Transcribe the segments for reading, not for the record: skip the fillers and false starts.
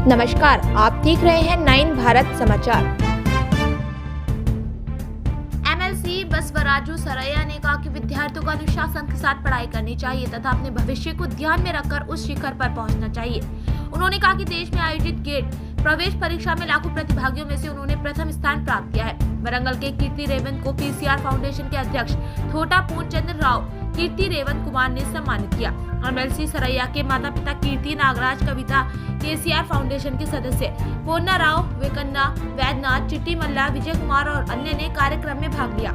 नमस्कार, आप देख रहे हैं 9 भारत समाचार। एमएलसी बसवराजू सरैया ने कहा कि विद्यार्थियों को अनुशासन के साथ पढ़ाई करनी चाहिए तथा अपने भविष्य को ध्यान में रखकर उस शिखर पर पहुंचना चाहिए। उन्होंने कहा कि देश में आयोजित गेट प्रवेश परीक्षा में लाखों प्रतिभागियों में से उन्होंने प्रथम स्थान प्राप्त किया है। वरंगल के कीर्ति रेवंत को पीसीआर फाउंडेशन के अध्यक्ष थोटा पूर्णचंद्र राव कीर्ति रेवंत कुमार ने सम्मानित किया। एमएलसी सरैया के माता पिता कीर्ति नागराज कविता केसीआर फाउंडेशन के सदस्य पूर्णा राव वेकन्ना वैद्यनाथ चिट्टी मल्ला विजय कुमार और अन्य ने कार्यक्रम में भाग लिया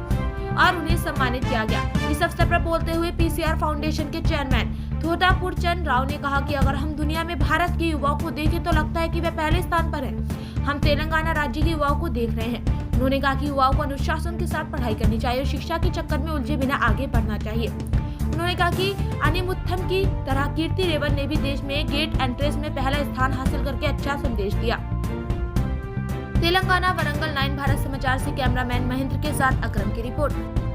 और उन्हें सम्मानित किया गया। इस अवसर पर बोलते हुए पीसीआर फाउंडेशन के चेयरमैन थोटा पूर्णचंद्र राव ने कहा कि अगर हम दुनिया में भारत के युवाओं को देखें तो लगता है कि वे पहले स्थान पर हैं। हम तेलंगाना राज्य के युवाओं को देख रहे हैं। उन्होंने कहा कि युवाओं को अनुशासन के साथ पढ़ाई करनी चाहिए और शिक्षा के चक्कर में उलझे बिना आगे बढ़ना चाहिए। उन्होंने कहा कि अनिमुत्थम की तरह कीर्ति रेवंत ने भी देश में गेट एंट्रेंस में पहला स्थान हासिल करके अच्छा संदेश दिया। तेलंगाना वरंगल 9 भारत समाचार से कैमरामैन महेंद्र के साथ अकरम की रिपोर्ट।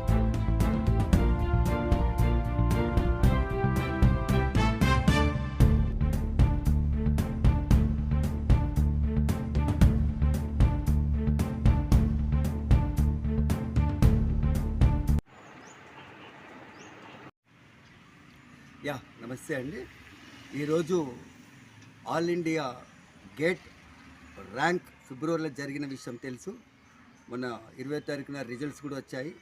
నమస్తే అండి. ఈరోజు ఆల్ ఇండియా గేట్ ర్యాంక్ ఫిబ్రవరిలో జరిగిన విషయం తెలుసు. మొన్న 20వ తారీఖున రిజల్ట్స్ కూడా వచ్చాయి.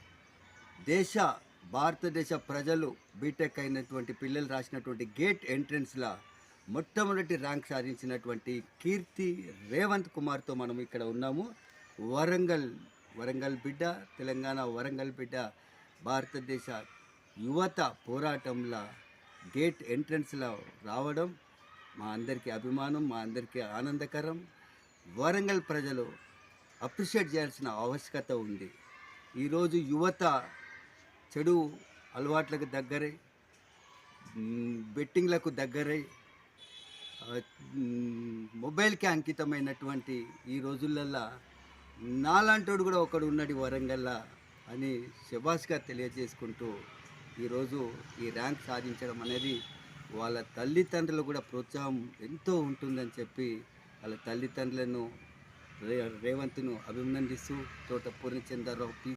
భారతదేశ ప్రజలు బీటెక్ అయినటువంటి పిల్లలు రాసినటువంటి గేట్ ఎంట్రన్స్లో మొట్టమొదటి ర్యాంక్ సాధించినటువంటి కీర్తి రేవంత్ కుమార్తో మనం ఇక్కడ ఉన్నాము. వరంగల్ బిడ్డ, తెలంగాణ వరంగల్ బిడ్డ, భారతదేశ యువత పోరాటంలో గేట్ ఎంట్రన్స్లో రావడం మా అందరికీ అభిమానం, మా అందరికీ ఆనందకరం. వరంగల్ ప్రజలు అప్రిషియేట్ చేయాల్సిన ఆవశ్యకత ఉంది. ఈరోజు యువత చెడు అలవాట్లకు దగ్గరై, బెట్టింగ్లకు దగ్గరై, మొబైల్కి అంకితమైనటువంటి ఈ రోజులల్లో నాలాంటోడు కూడా ఒకడు ఉన్నాడు వరంగల్లో అని శభాష్గా తెలియజేసుకుంటూ ఈరోజు ఈ ర్యాంక్ సాధించడం అనేది వాళ్ళ తల్లిదండ్రులు కూడా ప్రోత్సాహం ఎంతో ఉంటుందని చెప్పి వాళ్ళ తల్లిదండ్రులను రేవంత్ను అభినందిస్తూ తోట పూర్ణచంద్రరావు